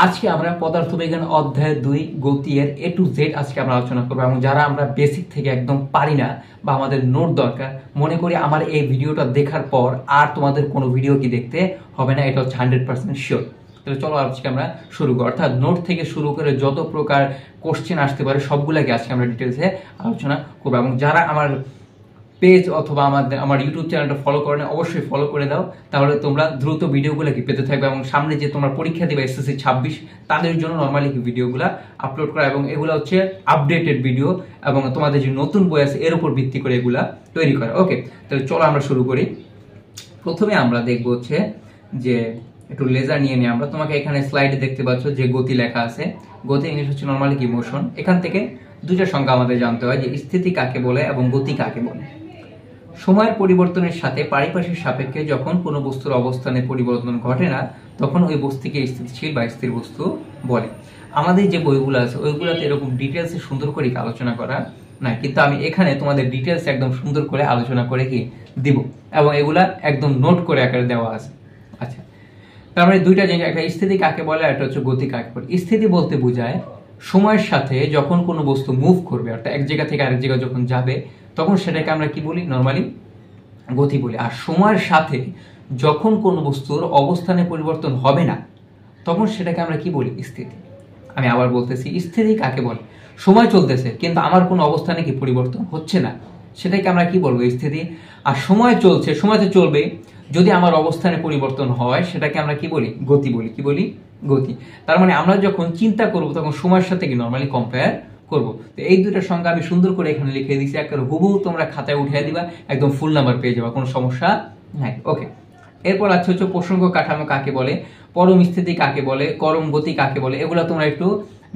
আজকে আমরা পদার্থবিজ্ঞান অধ্যায় 2 গতি এর A to Z আজকে আমরা আলোচনা করব। এবং যারা আমরা বেসিক থেকে একদম পারি না বা আমাদের নোট দরকার, মনে করি আমার এই ভিডিওটা দেখার পর আর তোমাদের কোনো ভিডিও কি দেখতে হবে না, এটা হচ্ছে 100% শিওর। তাহলে চলো আজকে আমরা শুরু করি, অর্থাৎ নোট থেকে শুরু করে যত প্রকার কোশ্চেন আসতে পারে সবগুলোকে আজকে আমরা ডিটেলসে আলোচনা করবো। এবং যারা আমার পেজ অথবা আমার ইউটিউব চ্যানেলটা ফলো করে না, অবশ্যই ফলো করে দাও, তাহলে তোমরা দ্রুত ভিডিওগুলো কি পেতে থাকবে। এবং সামনে যে তোমরা পরীক্ষা দিবে SSC 26, তাদের জন্য নর্মালি কি ভিডিওগুলো আপলোড করা, এবং এগুলো হচ্ছে আপডেটেড ভিডিও এবং তোমাদের যে নতুন বই আছে এর উপর ভিত্তি করে এগুলা তৈরি করা। ওকে, তাহলে চলো আমরা শুরু করি। প্রথমে আমরা দেখবো হচ্ছে যে একটু লেজার নিয়ে নিয়ে আমরা তোমাকে এখানে স্লাইডে দেখতে পাচ্ছ যে গতি লেখা আছে। গতি ইংলিশ হচ্ছে নর্মালি কি মোশন। এখান থেকে দুইটা সংজ্ঞা আমাদের জানতে হয়, যে স্থিতি কাকে বলে এবং গতি কাকে বলে। সময়ের পরিবর্তনের সাথে পারিপার্শ্বিক সাপেক্ষে যখন কোনো বস্তুর অবস্থানে পরিবর্তন ঘটে না, তখন ওই বস্তুকে স্থিতিশীল বা স্থির বস্তু বলে। আমাদের যে বইগুলো আছে ওইগুলোতে এরকম ডিটেলসে সুন্দর করে আলোচনা করা না, কিন্তু আমি এখানে তোমাদের ডিটেলস একদম সুন্দর করে আলোচনা করে কি দিব, এবং এগুলা একদম নোট করে আকারে দেওয়া আছে। আচ্ছা, তার মানে দুইটা জিনিস, একটা স্থিতি কাকে বলে, একটা হচ্ছে গতি কাকে বলে। স্থিতি বলতে বোঝায় সময়ের সাথে যখন কোনো বস্তু মুভ করবে, অর্থাৎ এক জায়গা থেকে আরেক জায়গায় যখন যাবে, তখন সেটাকে আমরা কি বলি, নর্মালি গতি বলি। আর সময়ের সাথে যখন কোনো বস্তুর অবস্থানে পরিবর্তন হবে না, তখন সেটাকে আমরা কি বলি, স্থিতি। আমি আবার বলতেছি, স্থিতি কাকে বলে, সময় চলতেছে কিন্তু আমার কোনো অবস্থানে কি পরিবর্তন হচ্ছে না, সেটাকে আমরা কি বলবো, স্থিতি। আর সময় চলছে, সময় তো চলবে, যদি আমার অবস্থানে পরিবর্তন হয় সেটাকে আমরা কি বলি, গতি বলি। কি বলি, গতি। তার মানে আমরা যখন চিন্তা করব তখন সময়ের সাথে কি নর্মালি কম্পেয়ার করব। তো এই দুইটা সংখ্যা আমি সুন্দর করে এখানে লিখে দিয়েছি, একেবারে হুবহু তোমরা খাতায় উঠিয়ে দিবা, একদম ফুল নাম্বার পেয়ে যাবা, কোনো সমস্যা নাই। ওকে, এরপর আছে হচ্ছে প্রসঙ্গ কাঠামো কাকে বলে, পরম স্থিতি কাকে বলে, করম গতি কাকে বলে, এগুলো তোমরা একটু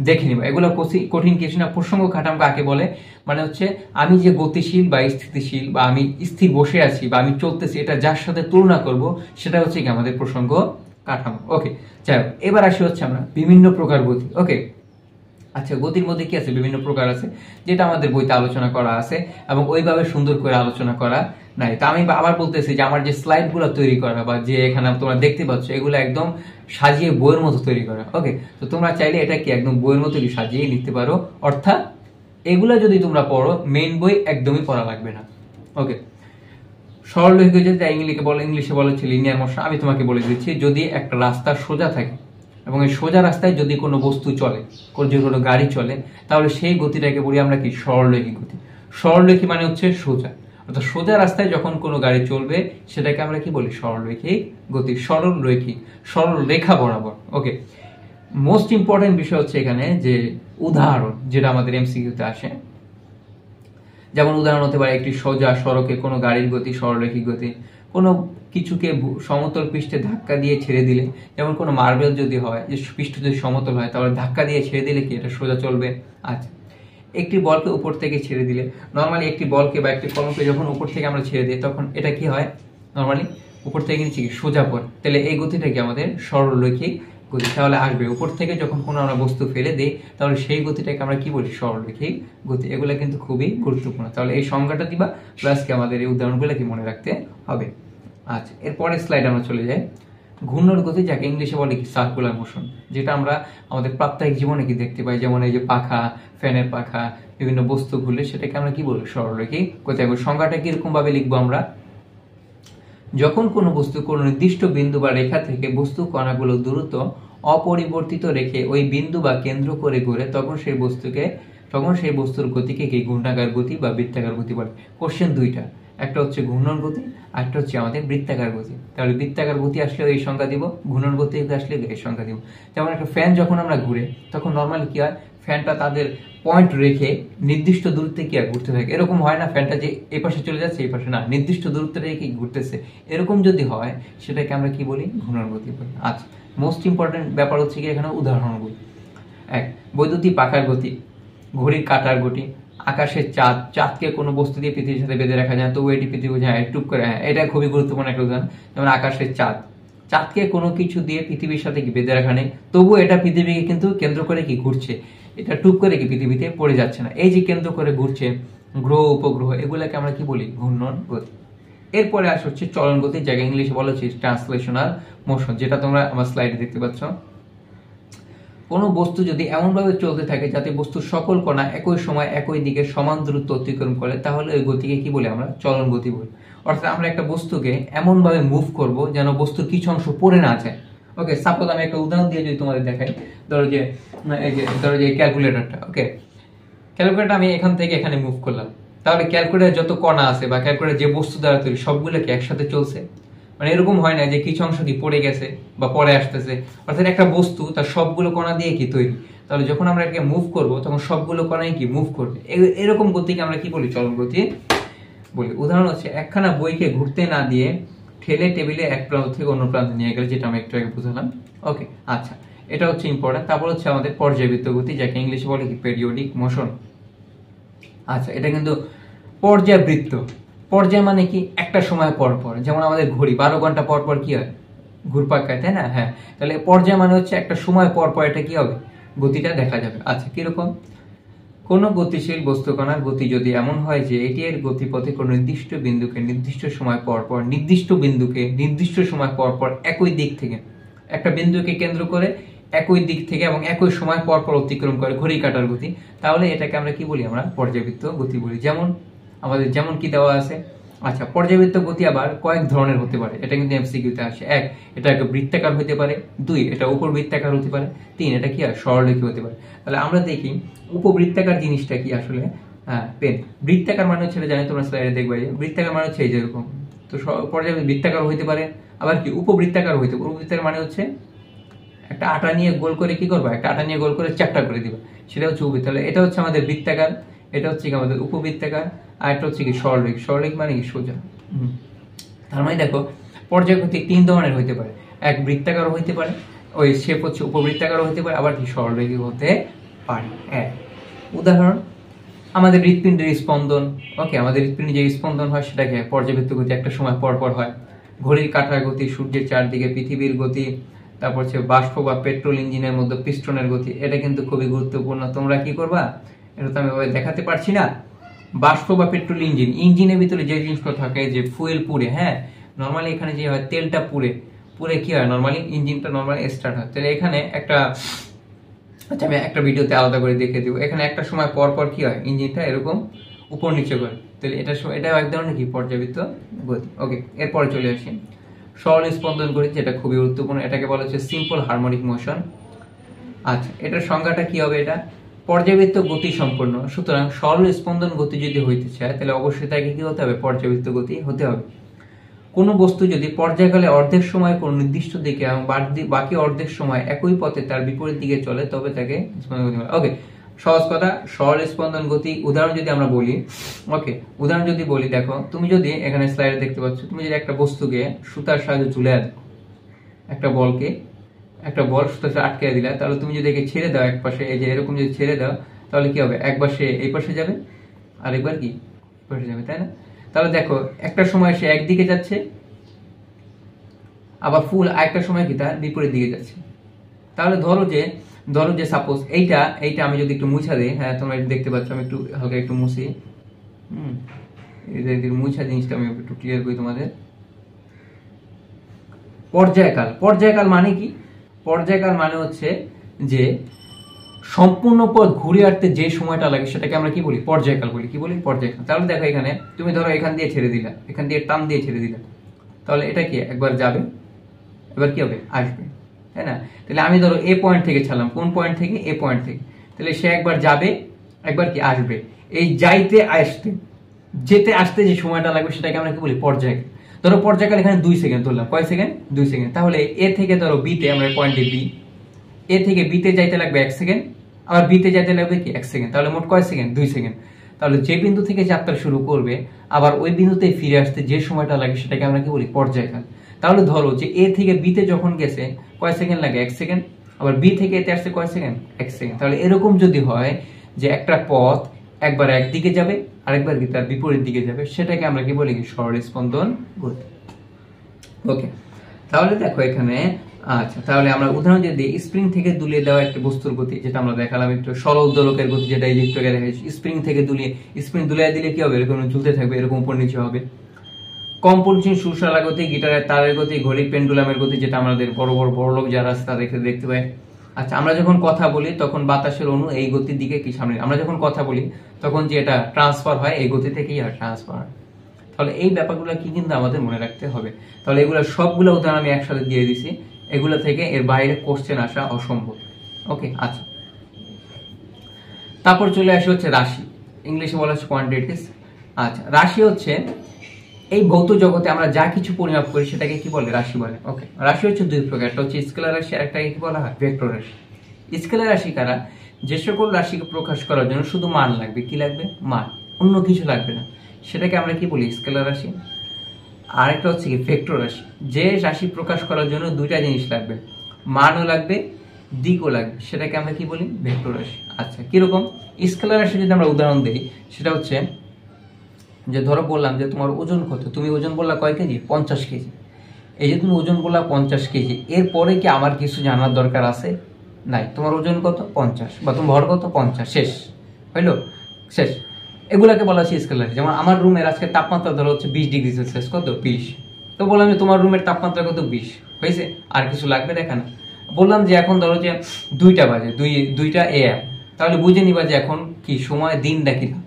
দেখে নিবা। এগুলো কঠিন কিছু না। প্রসঙ্গ কাঠামো কাকে বলে মানে হচ্ছে আমি যে গতিশীল বা স্থিতিশীল বা আমি স্থির বসে আছি বা আমি চলতেছি, এটা যার সাথে তুলনা করব সেটা হচ্ছে কি আমাদের প্রসঙ্গ কাঠামো। ওকে, যাই হোক, এবার আসি হচ্ছে আমরা বিভিন্ন প্রকার গতি। ওকে, আচ্ছা, গতির মধ্যে কি আছে, বিভিন্ন প্রকার আছে, যেটা আমাদের বইতে আলোচনা করা আছে এবং ওইভাবে সুন্দর করে আলোচনা করা নাই। তা আমি আবার বলতেছি যে আমার যে স্লাইডগুলো তৈরি করা বা যে এখানে তোমরা দেখতে পাচ্ছ, এগুলো একদম সাজিয়ে বইয়ের মতো তৈরি করা। ওকে, তো তোমরা চাইলে এটা কি একদম বইয়ের মতো কি সাজিয়ে নিতে পারো, অর্থাৎ এগুলা যদি তোমরা পড়ো মেইন বই একদমই পড়া লাগবে না। ওকে, সরলরৈখিক যেটা ইংলিশে বলে হচ্ছে লিনিয়ার মোশন। আমি তোমাকে বলে দিচ্ছি, যদি একটা রাস্তা সোজা থাকে এবং এই সোজা রাস্তায় যদি কোনো বস্তু চলে, যে কোনো গাড়ি চলে, তাহলে সেই গতিটাকে বলি আমরা কি, সরলরৈখিক গতি। সরলরৈখিক মানে হচ্ছে সোজা, অর্থাৎ সোজা রাস্তায় যখন কোনো গাড়ি চলবে সেটাকে আমরা কি বলি, সরলরৈখিক গতি। সরলরৈখিক, সরল রেখা বরাবর। ওকে, মোস্ট ইম্পর্টেন্ট বিষয় হচ্ছে এখানে যে উদাহরণ, যেটা আমাদের MCQ-তে আসে। যেমন উদাহরণ হতে পারে একটি সোজা সড়কে কোনো গাড়ির গতি সরলরৈখিক গতি। কোনো কিছুকে সমতল পৃষ্ঠে ধাক্কা দিয়ে ছেড়ে দিলে, যেমন কোনো মার্বেল যদি হয়, যে পৃষ্ঠ যদি সমতল হয়, তাহলে ধাক্কা দিয়ে ছেড়ে দিলে কি এটা সোজা চলবে। আচ্ছা, একটি বলকে উপর থেকে ছেড়ে দিলে, নর্মালি একটি বলকে বা একটি কলমকে যখন উপর থেকে আমরা ছেড়ে দিই তখন এটা কি হয়, নর্মালি উপর থেকে নিচে কি সোজা পড়ে। তাহলে এই গতিটা কি আমাদের সরলরৈখিক গতি। তাহলে আসবে উপর থেকে যখন কোনো আমরা বস্তু ফেলে দিই, তাহলে সেই গতিটাকে আমরা কি বলি, সরলরৈখিক গতি। এগুলো কিন্তু খুবই গুরুত্বপূর্ণ। তাহলে এই সংজ্ঞাটা দিবা, প্লাস কি আমাদের এই উদাহরণগুলো কি মনে রাখতে হবে। আচ্ছা, এরপরের স্লাইড আমরা চলে যাই। ঘূর্ণন গতি, যাকে ইংলিশে বলে কি সার্কুলার মোশন, যেটা আমরা আমাদের প্রাত্যহিক জীবনে কি দেখতে পাই, যেমন এই যে পাখা, ফ্যানের পাখা, বিভিন্ন বস্তু ঘুরলে সেটাকে আমরা কি বলি, সরলরৈখিক গতি। সংজ্ঞাটা কিরকম ভাবে লিখবো আমরা, যখন কোনো বস্তু কোনো নির্দিষ্ট বিন্দু বা রেখা থেকে বস্তু কণাগুলো দ্রুত অপরিবর্তিত রেখে ওই বিন্দু বা কেন্দ্র করে ঘুরে, তখন সেই বস্তুর গতিকে কি ঘূর্ণাকার গতি বা বৃত্তাকার গতি বলে। কোশ্চেন দুইটা, একটা হচ্ছে ঘূর্ণন গতি, আর একটা হচ্ছে আমাদের বৃত্তাকার গতি। তাহলে বৃত্তাকার গতি আসলে এই সংজ্ঞা দিব, ঘূর্ণন গতি আসলে এই সংজ্ঞা দিব। যেমন একটা ফ্যান যখন আমরা ঘুরে, তখন নর্মালি কি হয়, ফ্যানটা তাদের পয়েন্ট রেখে নির্দিষ্ট দূরত্বে কি ঘুরতে থাকে। এরকম হয় না ফ্যানটা যে এই পাশে চলে যাচ্ছে এই পাশে না, নির্দিষ্ট দূরত্বে রেখে ঘুরতেছে। এরকম যদি হয় সেটাকে আমরা কি বলি, ঘূর্ণন গতি বলি। আচ্ছা, মোস্ট ইম্পর্টেন্ট ব্যাপার হচ্ছে কি এখানে উদাহরণগুলো। এক, বৈদ্যুতিক পাখার গতি, ঘড়ির কাঁটার গতি, আকাশের চাঁদ, চাঁদকে কোনো বস্তু দিয়ে পৃথিবীর সাথে বেঁধে রাখা যায়, তবু এটি পৃথিবী টুক করে, এটা খুবই গুরুত্বপূর্ণ একটা উদাহরণ। যেমন আকাশের চাঁদ, চাঁদকে কোনো কিছু দিয়ে পৃথিবীর সাথে কি বেঁধে রাখা নেই, তবু এটা পৃথিবীকে কিন্তু কেন্দ্র করে কি ঘুরছে, এটা টুক করে কি পৃথিবীতে পড়ে যাচ্ছে না। এই যে কেন্দ্র করে ঘুরছে গ্রহ উপগ্রহ, এগুলাকে আমরা কি বলি, ঘূর্ণন গতি। এরপরে আসে হচ্ছে চলন গতি, যাকে ইংলিশে বলা হচ্ছে ট্রান্সলেশনাল মোশন, যেটা তোমরা আমার স্লাইডে দেখতে পাচ্ছ। কোনো বস্তু যদি এমনভাবে চলতে থাকে যাতে বস্তুর সকল কণা একই সময় একই দিকে সমান দূরত্ব অতিক্রম করে, তাহলে ওই গতিকে কি বলি আমরা? চলন গতি বলি। অর্থাৎ আমরা একটা বস্তুকে এমনভাবে মুভ করব যেন বস্তুর কিছু অংশ পড়ে না যায়। ওকে, সাপোজ আমি একটা উদাহরণ দিয়ে যদি তোমাদের দেখাই, ধরো যে ক্যালকুলেটরটা, ওকে, ক্যালকুলেটর আমি এখান থেকে এখানে মুভ করলাম, তাহলে ক্যালকুলেটর যত কণা আছে বা ক্যালকুলেটর যে বস্তু দ্বারা তৈরি সবগুলো কি একসাথে চলছে? মানে এরকম হয় না যে কিছু অংশ কি পড়ে গেছে বা পরে আসতেছে। অর্থাৎ একটা বস্তু তার সবগুলো কণা দিয়ে কি তৈরি, তাহলে যখন আমরা এটাকে মুভ করব তখন সবগুলো কণাই কি মুভ করবে। এরকম গতিকে আমরা কি বলি? চলন গতি বলি। উদাহরণ হচ্ছে একখানা বইকে ঘুরতে না দিয়ে ঠেলে টেবিলে এক প্রান্ত থেকে অন্য প্রান্তে নিয়ে গেলে, যেটা আমি একটু আগে বুঝলাম। ওকে, আচ্ছা, এটা হচ্ছে ইম্পর্টেন্ট। তারপর হচ্ছে আমাদের পর্যায়বৃত্ত গতি, যাকে ইংলিশে বলে কি? Periodic motion. আচ্ছা, এটা কিন্তু পর্যায়বৃত্ত। পর্যায় মানে কি? একটা সময় পর পর, যেমন আমাদের ঘড়ি 12 ঘন্টা পর পর কি হয়? ঘুরপাক খায়, তাই না? হ্যাঁ, তাহলে পর্যায় মানে হচ্ছে একটা সময় পর পর এটা কি হবে? গতিটা দেখা যাবে। আচ্ছা, কিরকম? কোন গতিশীল বস্তু কণার গতি যদি এমন হয় যে এটি এর গতিপথে কোনো নির্দিষ্ট বিন্দুকে নির্দিষ্ট সময় পর পর নির্দিষ্ট বিন্দুকে নির্দিষ্ট সময় পর পর একই দিক থেকে, একটা বিন্দুকে কেন্দ্র করে একই দিক থেকে এবং একই সময় পর পর অতিক্রম করে ঘড়ি কাঁটার গতি, তাহলে এটাকে আমরা কি বলি? আমরা পর্যায়বৃত্ত গতি বলি। যেমন কি দেওয়া আছে? আচ্ছা, পর্যায়বৃত্ত গতি আবার কয়েক ধরনের হতে পারে, এটা কিন্তু এমসিকিউতে আসে। এক, এটা একটা বৃত্তাকার হতে পারে। দুই, এটা উপবৃত্তাকার হতে পারে। তিন, এটা কি? আর সরলরেখী হতে পারে। তাহলে আমরা দেখি উপবৃত্তাকার জিনিসটা কি আসলে। পেন বৃত্তাকার মানে হচ্ছে, জানি তোমরা স্লাইডে দেখবে, বৃত্তাকার মানে হচ্ছে এই যেরকম। তো পর্যায়বৃত্ত বৃত্তাকার হইতে পারে, আবার কি উপবৃত্তাকার হইতে পারে। উপবৃত্তাকার মানে হচ্ছে একটা আটা নিয়ে গোল করে কি করবা? একটা আটা নিয়ে গোল করে চ্যাপ্টা করে দিবা, সেটা হচ্ছে উপবৃত্ত। তাহলে এটা হচ্ছে আমাদের বৃত্তাকার, এটা হচ্ছে কি আমাদের উপবৃত্তাকার, আর এটা হচ্ছে কি সরলরেখা। সরলরেখা মানে কি? সোজা। তার মানে দেখো, পর্যায়গতি 3 ধরনের হইতে পারে। এক, বৃত্তাকার হইতে পারে, ওই শেপ হচ্ছে উপবৃত্তাকার হইতে পারে, আবার কি সরলরেখা হতে পারে। উদাহরণ, আমাদের হৃৎপিণ্ডের স্পন্দন। ওকে, আমাদের হৃৎপিণ্ডে যে স্পন্দন হয় সেটাকে পর্যাবৃত্ত গতি, একটা সময় পর পর হয়। ঘড়ির কাঁটার গতি, সূর্যের চারদিকে পৃথিবীর গতি, তারপর হচ্ছে বাষ্প বা পেট্রোল ইঞ্জিনের মধ্যে পিস্টনের গতি। এটা কিন্তু খুবই গুরুত্বপূর্ণ। তোমরা কি করবা? এটা তো আমি দেখাতে পারছি না। বাষ্প বা পেট্রোল ইঞ্জিনের ভিতরে যে জিনিসগুলো থাকে, যে ফুয়েল পুড়ে, হ্যাঁ, নর্মালি এখানে যে হয় তেলটা পুড়ে কি হয়? নর্মালি ইঞ্জিনটা নর্মালি স্টার্ট হয়। তাহলে এখানে একটা, আচ্ছা, আমি একটা ভিডিওতে আলাদা করে দেখে দিব। এখানে একটা সময় পর পর কি হয়? ইঞ্জিনটা এরকম উপর নিচে করে। তাহলে এটা এক ধরনের কি? পর্যাবৃত্ত গতি। ওকে, এরপরে চলে আসি সরল স্পন্দন গতি, যেটা খুবই গুরুত্বপূর্ণ। এটাকে বলা হচ্ছে সিম্পল হারমোনিক মোশন। আচ্ছা, এটার সংজ্ঞাটা কি হবে? এটা পর্যাবৃত্ত গতি সম্পন্ন। সুতরাং সরল স্পন্দন গতি যদি হইতে চায় তাহলে অবশ্যই তাকে কি হতে হবে? পর্যাবৃত্ত গতি হতে হবে। কোনো বস্তু যদি পর্যায়কালে অর্ধেক সময় কোনো নির্দিষ্ট দিকে এবং বাকি অর্ধেক সময় একই পথে তার বিপরীত দিকে চলে, তবে তাকে স্পন্দন গতি বলে। ওকে, সহজ কথা, সরল স্পন্দন গতি উদাহরণ যদি আমরা বলি, ওকে, উদাহরণ যদি বলি, দেখো, তুমি যদি এখানে স্লাইডে দেখতে পাচ্ছ, তুমি যদি একটা বস্তুকে সুতার সাহায্যে ঝুলে দাও, একটা বল সুতার সাথে আটকে দিলা, তাহলে তুমি যদি একে ছেড়ে দাও এক পাশে, এই যে এরকম যদি ছেড়ে দাও, তাহলে কি হবে? একবার সে এই পাশে যাবে, আর একবার কি পাশে যাবে, তাই না? তাহলে দেখো, একটা সময় সে একদিকে যাচ্ছে, আবার ফুল আরেকটা সময় কি তার বিপরীত দিকে যাচ্ছে। তাহলে ধরো যে সাপোজ এইটা আমি যদি একটু মুছা দিই, হ্যাঁ, তোমরা দেখতে পাচ্ছ, আমি একটু হালকা একটু মুছি, মুছা জিনিসটা আমি একটু ক্লিয়ার করি তোমাদের। পর্যায়কাল মানে কি? পর্যায়কাল মানে হচ্ছে যে সম্পূর্ণ পথ ঘুরে আসতে যে সময়টা লাগে সেটাকে আমরা কি বলি? পর্যায়কাল বলি। কি বলি? পর্যায়কাল। তাহলে দেখো, এখানে তুমি ধরো এখান দিয়ে ছেড়ে দিলা, এখান দিয়ে টান দিয়ে ছেড়ে দিলা, তাহলে এটা কি একবার যাবে, এবার কি হবে? আসবে, তাই না? তাহলে আমি ধরো এ পয়েন্ট থেকে ছাড়লাম, কোন পয়েন্ট থেকে? এ পয়েন্ট থেকে। তাহলে সে একবার যাবে, একবার কি আসবে। এই যেতে আসতে যে সময়টা লাগবে সেটাকে আমরা কি বলি? পর্যায়কাল। ধরো পর্যায়কাল এখানে 2 সেকেন্ড ধরলাম, কয় সেকেন্ড? 2 সেকেন্ড। তাহলে এ থেকে ধরো বিতে, আমরা পয়েন্টে বি, এ থেকে বিতে যাইতে লাগবে 1 সেকেন্ড, আবার বিতে যাইতে লাগবে কি 1 সেকেন্ড। তাহলে মোট কয় সেকেন্ড? 2 সেকেন্ড। তাহলে যে বিন্দু থেকে যাত্রা শুরু করবে আবার ওই বিন্দুতে ফিরে আসতে যে সময়টা লাগে সেটাকে আমরা কি বলি? পর্যায়কাল। তাহলে ধরো যে এ থেকে বিতে যখন গেছে কয় সেকেন্ড লাগে? 1 সেকেন্ড। আবার বি থেকে এতে আসছে কয় সেকেন্ড? 1 সেকেন্ড। তাহলে এরকম যদি হয় যে একটা পথ একবার একদিকে যাবে আরেকবার কি তার বিপরীত দিকে যাবে, সেটাকে আমরা কি বলি? সরল স্পন্দন গতি। ওকে, তাহলে দেখো এখানে, আচ্ছা, তাহলে আমরা উদাহরণ যদি স্প্রিং থেকে দুলিয়ে দেওয়া একটা বস্তুর গতি, যেটা আমরা দেখালাম একটু, সরল দোলকের গতি, যেটা ইলেকট্রিকে দেখাচ্ছি, স্প্রিং দুলিয়ে দিলে কি হবে? এরকম ঝুলতে থাকবে, এরকম উপর নিচে হবে। কম্পনশীল সুরসালা গতি, গিটারের তারের গতি, ঘড়ির পেন্ডুলামের গতি, যেটা আমাদের বড় লোক যারা আছে তাদেরকে দেখতে পাই। আচ্ছা, আমরা যখন কথা বলি তখন বাতাসের অণু এই গতির দিকে কি সামনে, আমরা যখন কথা বলি তখন যে এটা ট্রান্সফার হয় এই গতি থেকেই হয় ট্রান্সফার হয়। তাহলে এই ব্যাপারগুলো কি কিন্তু আমাদের মনে রাখতে হবে। তাহলে এগুলো সবগুলো উদাহরণ আমি একসাথে দিয়ে দিছি, এগুলো থেকে এর বাইরে কোশ্চেন আসা অসম্ভব। ওকে, আচ্ছা, তারপর চলে আসে হচ্ছে রাশি, ইংলিশে বলা হচ্ছে কোয়ান্টিটিস। আচ্ছা, রাশি হচ্ছে এই ভৌত জগতে আমরা যা কিছু পরিমাপ করি সেটাকে কি বলে, রাশি বলে। ওকে, রাশি হচ্ছে দুই প্রকার, একটা হচ্ছে স্কেলার রাশি আর একটাকে কি বলা হয়, ভেক্টর রাশি। স্কেলার রাশি কারা, যে সকল রাশিকে প্রকাশ করার জন্য শুধু মান লাগবে, কি লাগবে, মান, অন্য কিছু লাগবে না, সেটাকে আমরা কি বলি, স্কেলার রাশি। আর একটা হচ্ছে কি ভেক্টর রাশি, যে রাশি প্রকাশ করার জন্য দুইটা জিনিস লাগবে, মানও লাগবে দিকও লাগবে, সেটাকে আমরা কি বলি, ভেক্টর রাশি। আচ্ছা, কিরকম, স্কেলার রাশি যদি আমরা উদাহরণ দিই সেটা হচ্ছে যে ধরো বললাম যে তোমার ওজন কত, তুমি ওজন বললা কয় কেজি, 50 কেজি। এই যে তুমি ওজন বললা 50 কেজি, এরপরে কি আমার কিছু জানার দরকার আছে, নাই, তোমার ওজন কত 50 বা তোমার ভর কত 50, শেষ হইলো, শেষ। এগুলাকে বলা হচ্ছে স্কেলার রাশি। যেমন আমার রুমের আজকে তাপমাত্রা ধরো হচ্ছে 20 ডিগ্রি সেলসিয়াস, কত 20, তো বললাম যে তোমার রুমের তাপমাত্রা কত 20 হয়েছে, আর কিছু লাগবে দেখা না। বললাম যে এখন ধরো যে 2টা বাজে, 2টা AM, তাহলে বুঝে নিবা যে এখন কি সময়, দিন নাকি রাত।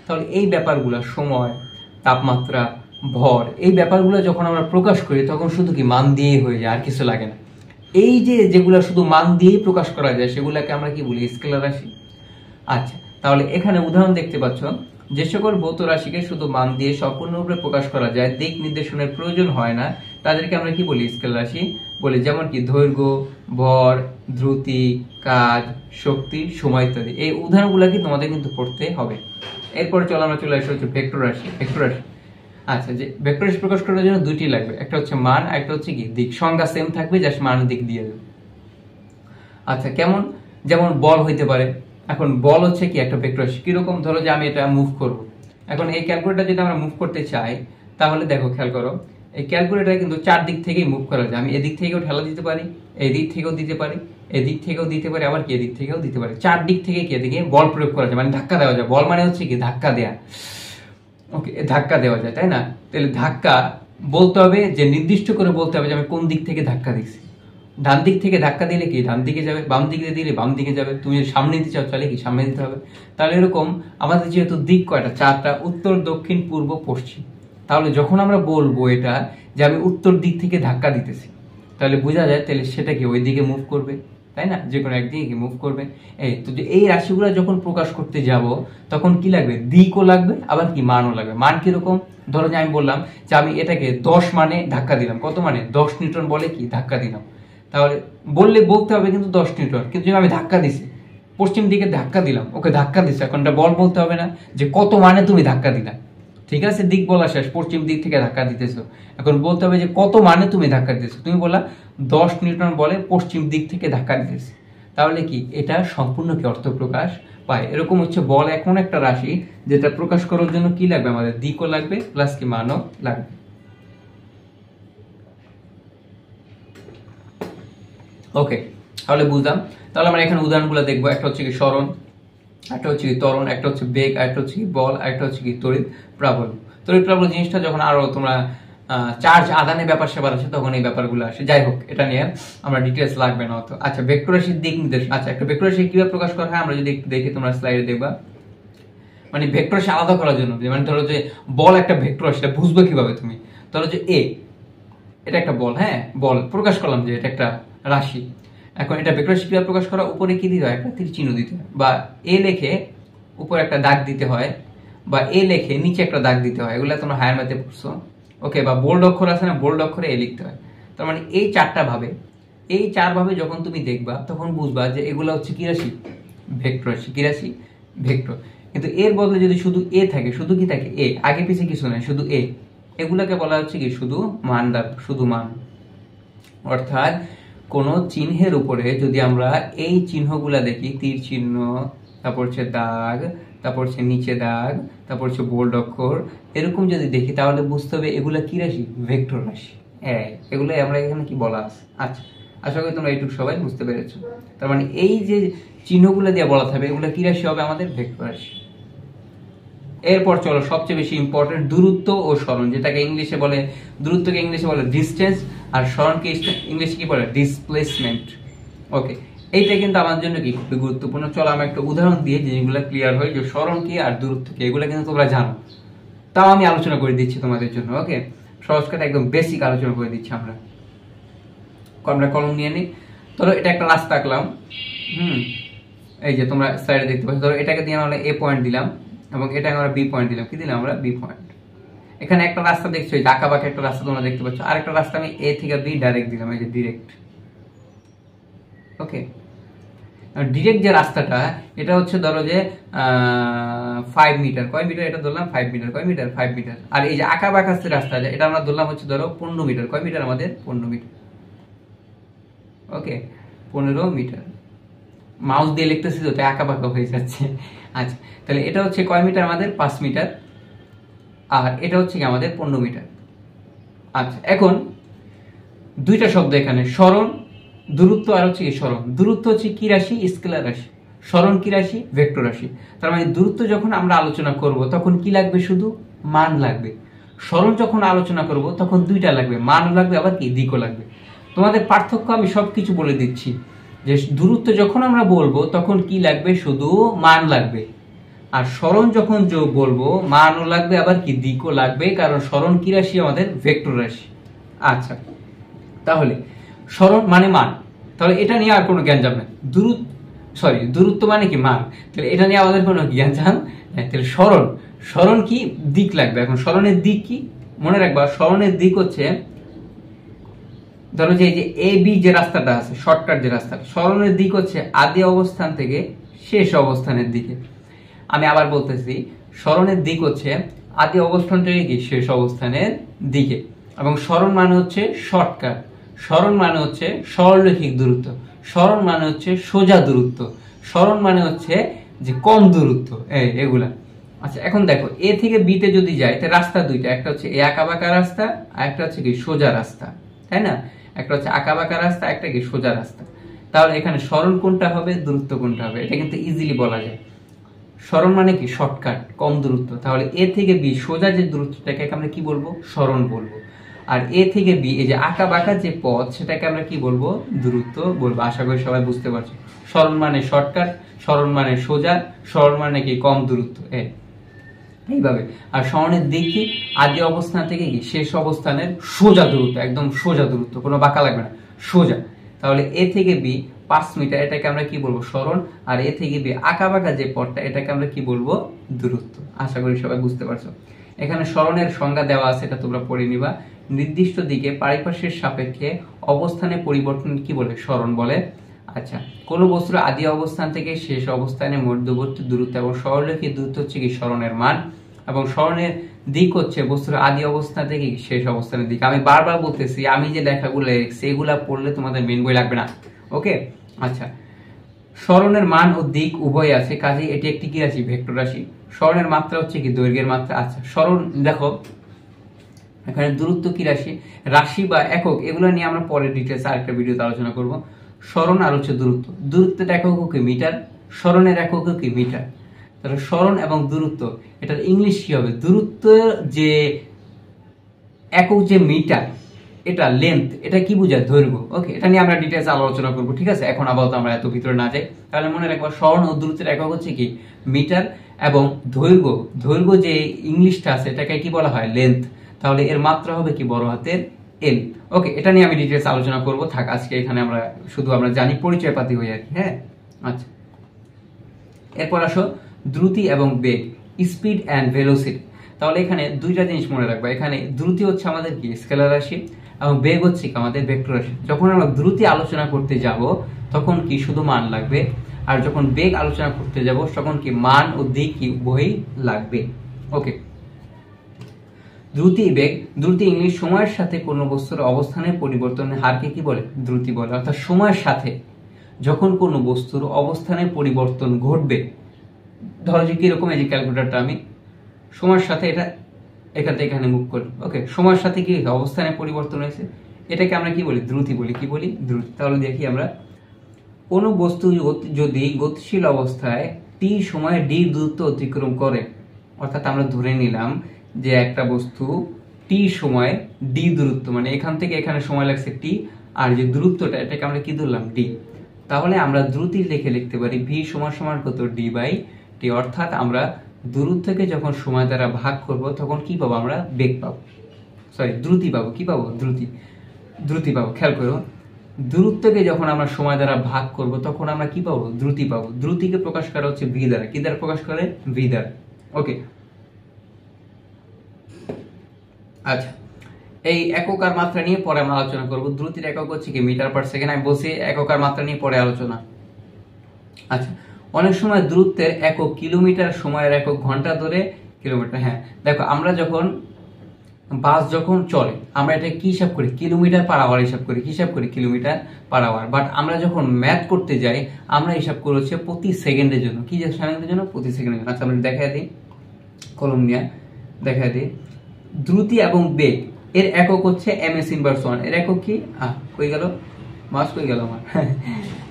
তাহলে এই ব্যাপারগুলো, সময়, তাপমাত্রা, ভর, এই ব্যাপারগুলো যখন আমরা প্রকাশ করি তখন শুধু কি মান দিয়েই হয়ে যায়, আর কিছু লাগে না। এই যে যেগুলো শুধু মান দিয়েই প্রকাশ করা যায় সেগুলোকে আমরা কি বলি, স্কেলার রাশি। আচ্ছা, তাহলে এখানে উদাহরণ দেখতে পাচ্ছ, যে সকল ভৌত রাশিকে শুধু মান দিয়ে সম্পূর্ণরূপে প্রকাশ করা যায়, দিক নির্দেশনের প্রয়োজন হয় না, তাদেরকে আমরা কি বলি, স্কেলার রাশি বলি। যেমন কি দৈর্ঘ্য, ভর, দ্রুতি, কাজ, শক্তি, সময় ইত্যাদি। এই উদাহরণগুলো কি তোমাদের কিন্তু পড়তে হবে। এরপরে চলো আমরা চলে আসি হচ্ছে ভেক্টর রাশি। ভেক্টর রাশি, আচ্ছা, যে ভেক্টর রাশি প্রকাশ করার জন্য দুইটি লাগবে, একটা হচ্ছে মান আর একটা হচ্ছে কি দিক। সংজ্ঞা সেম থাকবে, জাস্ট মান দিক দিয়ে দেবে। আচ্ছা, কেমন, যেমন বল হইতে পারে। এখন বল হচ্ছে কি একটা ভেক্টর রাশি, কিরকম, ধরো যে আমি এটা মুভ করব। এখন এই ক্যালকুলেটর যদি আমরা মুভ করতে চাই তাহলে দেখো, খেয়াল করো, এই ক্যালকুলেটর কিন্তু 4 দিক থেকেই মুভ করা যায়। আমি এদিক থেকেও ঠেলা দিতে পারি, এদিক থেকেও দিতে পারি, এদিক থেকেও দিতে পারি, আবার কি এদিক থেকেও দিতে পারি। 4 দিক থেকে কি এদিকে বল প্রয়োগ করা যায়, মানে ধাক্কা দেওয়া যায়। বল মানে হচ্ছে কি ধাক্কা দেয়া, ওকে, ধাক্কা দেওয়া যায়, তাই না? তাহলে ধাক্কা বলতে হবে যে নির্দিষ্ট করে বলতে হবে যে আমি কোন দিক থেকে ধাক্কা দিচ্ছি। ডান দিক থেকে ধাক্কা দিলে কি ডান দিকে যাবে, বাম দিকে দিলে বাম দিকে যাবে। তুমি যদি সামনে দিতে চাও তাহলে কি সামনে দিতে হবে। তাহলে এরকম আমাদের যেহেতু দিক কয়টা, 4টা, উত্তর, দক্ষিণ, পূর্ব, পশ্চিম। তাহলে যখন আমরা বলবো এটা যে আমি উত্তর দিক থেকে ধাক্কা দিতেছি, তাহলে বোঝা যায় তাহলে সেটা কি ওই দিকে মুভ করবে, তাই না? যে কোনো একদিকে কি মুভ করবে। এই তো, যে এই রাশিগুলো যখন প্রকাশ করতে যাব তখন কি লাগবে, দিকও লাগবে, আবার কি মানও লাগবে। মান কিরকম, ধরো যে আমি বললাম যে আমি এটাকে 10 মানে ধাক্কা দিলাম, কত মানে 10 নিউটন বলে কি ধাক্কা দিলাম। তাহলে বলতে হবে কিন্তু 10 নিউটন, কিন্তু আমি ধাক্কা দিছি, পশ্চিম দিকে ধাক্কা দিলাম, ওকে ধাক্কা দিছে, এখন বল বলতে হবে না যে কত মানে তুমি ধাক্কা দিলা। ঠিক আছে, দিক বলা শেষ, পশ্চিম দিক থেকে ধাক্কা দিতেছো, এখন বলতে হবে যে কত মানে তুমি ধাক্কা দিতেছো। তুমি বললা 10 নিউটন বলে পশ্চিম দিক থেকে ধাক্কা দিতেছে, তাহলে কি এটা সম্পূর্ণ কি অর্থ প্রকাশ পায়। এরকম হচ্ছে বল এমন একটা রাশি যেটা প্রকাশ করার জন্য কি লাগবে, আমাদের দিকও লাগবে প্লাস কি মানও লাগবে। ওকে, তাহলে বুঝলাম। তাহলে আমরা এখানে উদাহরণগুলো দেখবো। একটা হচ্ছে কি সরণ, একটা হচ্ছে কি ত্বরণ, একটা হচ্ছে বেগ, একটা হচ্ছে কি বল, একটা হচ্ছে কি তড়িৎ প্রাবল্য। তড়িৎ প্রাবল্য জিনিসটা যখন আরো তোমরা চার্জ আদানের ব্যাপার সেবার আসে তখন এই ব্যাপারগুলো আসে। যাই হোক, এটা নিয়ে আমরা ডিটেলস লাগবে না অত। আচ্ছা, ভেক্টর রাশির দিক নির্দেশ। আচ্ছা, একটা ভেক্টর রাশি কিভাবে প্রকাশ করা হয় আমরা যদি একটু দেখি, তোমরা স্লাইডে দেখবা। মানে ভেক্টর রাশি আলাদা করার জন্য, মানে ধরো যে বল একটা ভেক্টর রাশি, এটা বুঝবে কিভাবে তুমি। ধরো যে এটা একটা বল, হ্যাঁ বল প্রকাশ করলাম যে এটা একটা রাশি। এখন এটা ভেক্টর রাশি কিভাবে প্রকাশ করা, উপরে কি দিতে হয়, একটা তীর চিহ্ন দিতে হয়, বা লেখে উপরে একটা দাগ দিতে হয়, বা লেখে নিচে একটা দাগ দিতে হয়। এগুলো তোমরা হায়ার ম্যাথে পড়ছো, ওকে। বা বোল্ড অক্ষর আছে না, বোল্ড অক্ষরে লিখতে হয়। তার মানে এই 4টা ভাবে, এই 4 ভাবে যখন তুমি দেখবা তখন বুঝবা যে এগুলো হচ্ছে কি রাশি, ভেক্টর রাশি। কি রাশি, ভেক্টর। কিন্তু এর বদলে যদি শুধু থাকে, শুধু কি থাকে আগে পিছে কিছু নাই, শুধু এগুলাকে বলা হচ্ছে কি শুধু মান, শুধু মান। অর্থাৎ কোন চিহ্নের উপরে যদি আমরা এই চিহ্নগুলা দেখি, তীর চিহ্ন, তারপর হচ্ছে দাগ, তারপর হচ্ছে নিচে দাগ, তারপর হচ্ছে বোল্ড অক্ষর, এরকম যদি দেখি তাহলে বুঝতে হবে এগুলা কি রাশি, ভেক্টর রাশি। এগুলাই আমরা এখানে কি বলা আছে। আচ্ছা, আশা করি তোমরা এইটুকু সবাই বুঝতে পেরেছো। তার মানে এই যে চিহ্নগুলো দিয়ে বলা থাকবে এগুলা কি রাশি হবে, আমাদের ভেক্টর রাশি। এরপর চলো সবচেয়ে বেশি ইম্পর্টেন্ট, দূরত্ব ও সরণ, যেটাকে ইংলিশে বলে, দূরত্বকে ইংলিশে বলে ডিস্টেন্স, আর সরণকে ইংলিশে কি বলে, ডিসপ্লেসমেন্ট। ওকে, এইটা কিন্তু আমাদের জন্য কি খুবই গুরুত্বপূর্ণ। চলো আমি একটা উদাহরণ দিয়ে জিনিসগুলো ক্লিয়ার হয় যে সরণ কি আর দূরত্ব কি, এগুলো কিন্তু তোমরা জানো, তাও আমি আলোচনা করে দিচ্ছি তোমাদের জন্য। ওকে, সহজ কথা একদম বেসিক আলোচনা করে দিচ্ছি আমরা। কলম নিয়ে নিই। ধরো এটা একটা রাস্তা আঁকলাম, এই যে তোমরা সাইডে দেখতে পাচ্ছ। ধরো এটাকে দিয়ে আমরা এ পয়েন্ট দিলাম এবং এটাকে আমরা বি পয়েন্ট দিলাম। কি দিলাম আমরা? B point. এখানে একটা রাস্তা দেখছো, এই আঁকা বাঁকা একটা রাস্তা তোমরা দেখতে পাচ্ছ। আরেকটা রাস্তা আমি এ থেকে বি ডাইরেক্ট দিলাম, এই যে ডিরেক্ট। ওকে, ডিরেক্ট যে রাস্তাটা এটা হচ্ছে ধরো যে 5 মিটার। কয় মিটার? এটা ধরলাম 5 মিটার। কয় মিটার? 5 মিটার। আর এই যে আঁকা বাঁকা রাস্তা এটা আমরা ধরলাম হচ্ছে ধরো 15 মিটার। কয় মিটার আমাদের? 15 মিটার। ওকে, 15 মিটার। মাউস দিয়ে লিখতেছি তো তাই আঁকা বাঁকা হয়ে যাচ্ছে। আচ্ছা, তাহলে এটা হচ্ছে কয় মিটার আমাদের? 5 মিটার। আর এটা হচ্ছে কি আমাদের 15 মিটার। আচ্ছা, এখন দুইটা শব্দ এখানে, সরণ দূরত্ব আর হচ্ছে কি সরণ। দূরত্ব হচ্ছে কি রাশি? স্কেলার রাশি। সরণ কি রাশি? ভেক্টর রাশি। তার মানে দূরত্ব যখন আমরা আলোচনা করব তখন কি লাগবে? শুধু মান লাগবে। সরণ যখন আলোচনা করব তখন দুইটা লাগবে, মানও লাগবে আবার কি দিকও লাগবে। তোমাদের পার্থক্য আমি সবকিছু বলে দিচ্ছি যে দূরত্ব যখন আমরা বলবো তখন কি লাগবে? শুধু মান লাগবে। আর সরণ যখন বলবো মানও লাগবে আবার কি দিকও লাগবে, কারণ সরণ কি রাশি? আমাদের ভেক্টর রাশি। আচ্ছা, তাহলে সরণ মানে মান, তাহলে এটা নিয়ে আর কোনো জ্ঞান যাবে না। দূরত্ব মানে কি? মান। তাহলে এটা নিয়ে আমাদের কোনো জ্ঞান যান। তাহলে সরণ কি? দিক লাগবে। এখন সরণের দিক কি মনে রাখবা? সরণের দিক হচ্ছে ধরো যে এই যে এ বি যে রাস্তাটা আছে, শর্টকাট যে রাস্তা, সরণের দিক হচ্ছে আদি অবস্থান থেকে শেষ অবস্থানের দিকে। আমি আবার বলতেছি, সরণের দিক হচ্ছে আদি অবস্থান থেকে কি শেষ অবস্থানের দিকে। এবং সরণ মানে হচ্ছে শর্টকাট, সরণ মানে হচ্ছে সরলরৈখিক দূরত্ব, সরণ মানে হচ্ছে সোজা দূরত্ব, সরণ মানে হচ্ছে যে কম দূরত্ব, এগুলা। আচ্ছা, এখন দেখো এ থেকে বি তে যদি যাই তাহলে রাস্তা দুইটা, একটা হচ্ছে এ আঁকা বাঁকা রাস্তা আর একটা হচ্ছে কি সোজা রাস্তা, তাই না? একটা হচ্ছে আঁকা বাঁকা রাস্তা, একটা কি সোজা রাস্তা। তাহলে এখানে সরণ কোনটা হবে, দূরত্ব কোনটা হবে, এটা কিন্তু ইজিলি বলা যায়। সরণ মানে কি? শর্টকাট, কম দূরত্ব। তাহলে এ থেকে বি সোজা যে দূরত্বটাকে আমরা কি বলবো? সরণ বলবো। আর এ থেকে বি এই যে আঁকা বাঁকা যে পথ সেটাকে আমরা কি বলবো? দূরত্ব বলবো। আশা করি সবাই বুঝতে পারছো। সরণ মানে শর্টকাট, সরণ মানে সোজা, সরণ মানে কি? কম দূরত্ব, এইভাবে। আর সরণের দিক কি? আদি অবস্থান থেকে কি শেষ অবস্থানের সোজা দূরত্ব, একদম সোজা দূরত্ব, কোনো বাঁকা লাগবে না, সোজা। তাহলে এ থেকে বি 5 মিটার, এটাকে আমরা কি বলবো? সরণ। আর এ থেকে বি আঁকা বাঁকা যে পথটা এটাকে আমরা কি বলবো? দূরত্ব। আশা করি সবাই বুঝতে পারছো। এখানে সরণের সংজ্ঞা দেওয়া আছে, এটা তোমরা পড়ে নিবা। নির্দিষ্ট দিকে পারিপার্শ্বিক সাপেক্ষে অবস্থানে পরিবর্তন কি বলে? সরণ বলে। আচ্ছা, কোন বস্তুর আদি অবস্থান থেকে শেষ অবস্থানে মধ্যবর্তী দূরত্ব এবং সরলরৈখিক দূরত্ব হচ্ছে কি সরণের মান, এবং সরণের দিক হচ্ছে বস্তুর আদি অবস্থান থেকে শেষ অবস্থানের দিক। আমি বারবার বলতেছি, আমি যে লেখাগুলো লিখছি এগুলা পড়লে তোমাদের মেন বই লাগবে না। ওকে, আচ্ছা, সরণের মান ও দিক উভয় আছে, কাজেই এটি একটি কি রাশি? ভেক্টর রাশি। সরণের মাত্রা হচ্ছে কি? দৈর্ঘ্যের মাত্রা। আচ্ছা, সরণ দেখো এখানে দূরত্ব কি রাশি? রাশি বা একক, এগুলো নিয়ে আমরা পরে ডিটেইলস আরেকটা ভিডিওতে আলোচনা করব। সরণ আর হচ্ছে দূরত্ব, দূরত্বের একক কি? মিটার, সরণের একক কি? মিটার। তাহলে সরণ এবং দূরত্ব, এটার ইংলিশ কি হবে? দূরত্ব যে একক যে মিটার, এটা লেন্থ, এটা কি বোঝায়? দৈর্ঘ্য। ওকে, এটা নিয়ে আমরা ডিটেইলস আলোচনা করব, ঠিক আছে? এখন আপাতত আমরা এত ভিতরে না যাই। তাহলে মনে রাখবো সরণ ও দূরত্বের একক হচ্ছে কি? মিটার, এবং দৈর্ঘ্য যে ইংলিশটা আছে এটাকে কি বলা হয়? লেন্থ। তাহলে এর মাত্রা হবে কি? বড় হাতের এল। ওকে, এটা নিয়ে আমি ডিটেইলস আলোচনা করব। থাক, আজকে এখানে আমরা শুধু আমরা জানি পরিচয় পাতি হই আর কি। হ্যাঁ, আচ্ছা, এরপর আসো দ্রুতি এবং বেগ, স্পিড অ্যান্ড ভেলোসিটি। তাহলে এখানে দুইটা জিনিস মনে রাখবা। এখানে দ্রুতি হচ্ছে আমাদের কি? স্কেলার রাশি, এবং বেগ হচ্ছে কি? আমাদের ভেক্টর রাশি। যখন আমরা দ্রুতি আলোচনা করতে যাব তখন কি? শুধু মান লাগবে। আর যখন বেগ আলোচনা করতে যাব তখন কি? মান ও দিক কি উভয়ই লাগবে। ওকে, দ্রুতি বেগ। দ্রুতি ইংলিশ সময়ের সাথে কোনো বস্তুর অবস্থানের পরিবর্তনের হারকে কি বলে? দ্রুতি বলে। অর্থাৎ সময়ের সাথে যখন কোনো বস্তুর অবস্থানের পরিবর্তন ঘটবে, ধরো যে কিরকম, এই যে ক্যালকুলেটরটা আমি সময়ের সাথে এটা এখান থেকে এখানে মুভ করি। ওকে, সময়ের সাথে কি অবস্থানের পরিবর্তন হয়েছে, এটাকে আমরা কি বলি? দ্রুতি বলি। কি বলি? দ্রুতি। তাহলে দেখি আমরা, কোনো বস্তু যদি গতিশীল অবস্থায় টি সময়ে ডি দূরত্ব অতিক্রম করে, অর্থাৎ আমরা ধরে নিলাম যে একটা বস্তু টি সময় ডি দূরত্ব, মানে এখান থেকে এখানে সময় লাগছে টি, আর যে দূরত্বটা এটাকে আমরা কি ধরলাম? ডি। তাহলে আমরা দ্রুতি লিখতে পারি ভি সমান সমান কত ডি বাই টি, অর্থাৎ আমরা দূরত্বকে যখন সময় দ্বারা ভাগ করব তখন কি পাবো আমরা বেগ পাবো, সরি দ্রুতি পাবো, কি পাবো দ্রুতি পাবো। খেয়াল করো, দূরত্বকে যখন আমরা সময় দ্বারা ভাগ করব তখন আমরা কি পাবো দ্রুতি পাবো। দ্রুতিকে প্রকাশ করা হচ্ছে ভি দ্বারা, কি দ্বারা প্রকাশ করে ভি দ্বারা। ওকে, আচ্ছা এই একক আর মাত্রা নিয়ে পরে আমরা আলোচনা করব। দ্রুতির একক হচ্ছে কি মিটার পার সেকেন্ড, আমি বলছি একক আর মাত্রা নিয়ে পরে আলোচনা। আচ্ছা, অনেক সময় দূরত্বের একক কিলোমিটার, সময়ের একক ঘন্টা ধরে কিলোমিটার। হ্যাঁ দেখো, আমরা যখন বাস যখন চলে আমরা এটা কি হিসাব করি কিলোমিটার পার আওয়ার হিসাব করি, হিসাব করি কিলোমিটার পার আওয়ার। বাট আমরা যখন ম্যাথ করতে যাই আমরা হিসাব করি হচ্ছে প্রতি সেকেন্ডের জন্য, কি সেকেন্ডের জন্য প্রতি সেকেন্ডের জন্য। আচ্ছা আমরা দেখা দিই, কলম নিয়ে দেখা দিই। দ্রুতি এবং বেগ এর একক হচ্ছে ms ইনভার্স 1। এর একক কি কই গেল মাস, কই গেল আমার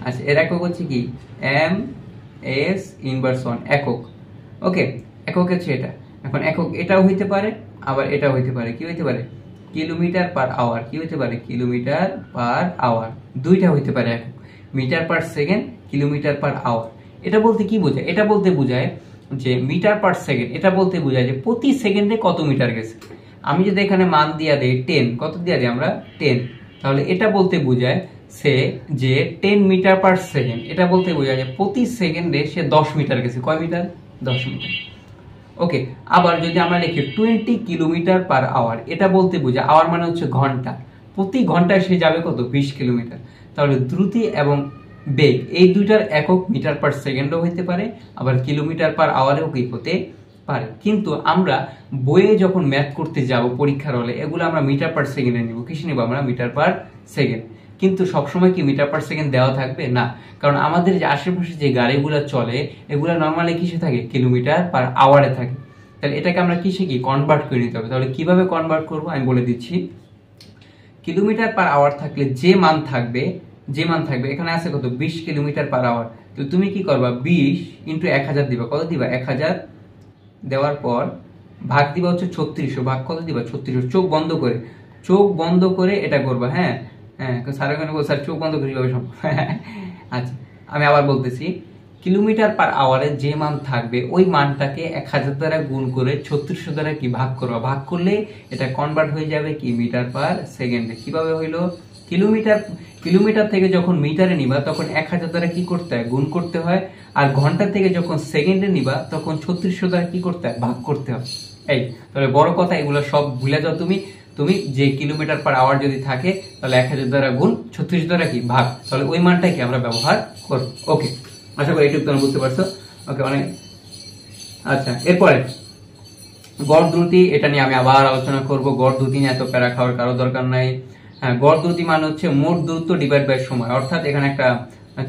আচ্ছা এর একক হচ্ছে কি ms ইনভার্স 1 একক। ওকে, একক হচ্ছে এটা। এখন একক এটাও হইতে পারে আবার এটাও হইতে পারে, কি হইতে পারে কিলোমিটার পার আওয়ার, কি হইতে পারে কিলোমিটার পার আওয়ার, দুইটা হইতে পারে একক, metre per second, kilometre per hour. এটা বলতে কি বোঝায়, এটা বলতে বোঝায় যে মিটার পার সেকেন্ড, এটা বলতে বোঝায় যে প্রতি সেকেন্ডে কত মিটার গেছে। আমি যদি এখানে মান দিয়া দেই 10, কত দিয়া দিই আমরা 10, তাহলে এটা বলতে বোঝায় সে যে 10 মিটার পার সেকেন্ড, এটা বলতে বোঝায় যে প্রতি সেকেন্ডে সে 10 মিটার গেছে। কয় মিটার 10 মিটার। ওকে, আবার যদি আমরা লিখি 20 কিলোমিটার পার আওয়ার, এটা বলতে বোঝায় আওয়ার মানে হচ্ছে ঘন্টা, প্রতি ঘন্টায় সে যাবে কত 20 কিলোমিটার। তাহলে দ্রুতি এবং বেগ এই দুইটার একক মিটার পার সেকেন্ডও হইতে পারে আবার কিলোমিটার পার আওয়ারেও কি হতে পারে। কিন্তু আমরা বইয়ে যখন ম্যাথ করতে যাব পরীক্ষার হলে এগুলো আমরা মিটার পার সেকেন্ডে নিব, কিসে নিব আমরা মিটার পার সেকেন্ড। কিন্তু সবসময় কি মিটার পার সেকেন্ড দেওয়া থাকবে না, কারণ আমাদের যে আশেপাশে যে গাড়িগুলো চলে এগুলো নর্মালি কিসে থাকে কিলোমিটার পার আওয়ারে থাকে। তাহলে এটাকে আমরা কিসে কি কনভার্ট করে নিতে হবে। তাহলে কিভাবে কনভার্ট করব আমি বলে দিচ্ছি। কিলোমিটার পার আওয়ার থাকলে যে মান থাকবে এখানে আছে কত 20 কিলোমিটার পার আওয়ার। তো তুমি কি করবা 20 ইন্টু 1000 দিবা, কত দিবা 1000 দেওয়ার পর ভাগ দিবা হচ্ছে 3600, ভাগ কত দিবা 3600, চোখ বন্ধ করে এটা করবা। হ্যাঁ হ্যাঁ স্যার এখানে বল স্যার চোখ বন্ধ করে কিভাবে সম্ভব আচ্ছা আমি আবার বলতেছি, কিলোমিটার পার আওয়ারে যে মান থাকবে ওই মানটাকে 1000 দ্বারা গুণ করে 3600 দ্বারা কি ভাগ করবা, ভাগ করলে এটা কনভার্ট হয়ে যাবে কি মিটার পার সেকেন্ডে। কিভাবে হইলো, কিলোমিটার থেকে যখন মিটারে নিবা তখন 1000 দ্বারা কি করতে হয় গুণ করতে হয়, আর ঘন্টা থেকে যখন সেকেন্ডে নিবা তখন 3600 দ্বারা কি করতে হয় ভাগ করতে হয়। এই তাহলে বড় কথা এগুলো সব ভুলে যাও তুমি যে কিলোমিটার পার আওয়ার যদি থাকে তাহলে 1000 দ্বারা গুণ 36 দ্বারা কি ভাগ, তাহলে ওই মানটাই কি আমরা ব্যবহার করব। ওকে, আশা করি এইটুকু তোমরা বুঝতে পারছো। ওকে অনেক আচ্ছা, এরপরে গড় দ্রুতি, এটা নিয়ে আমি আবার আলোচনা করব। গড় দ্রুতি নিয়ে এত প্যারা খাওয়ার কারো দরকার নাই। হ্যাঁ, গড় দ্রুতি মান হচ্ছে মোট দূরত্ব ডিভাইড বাই সময়। অর্থাৎ এখানে একটা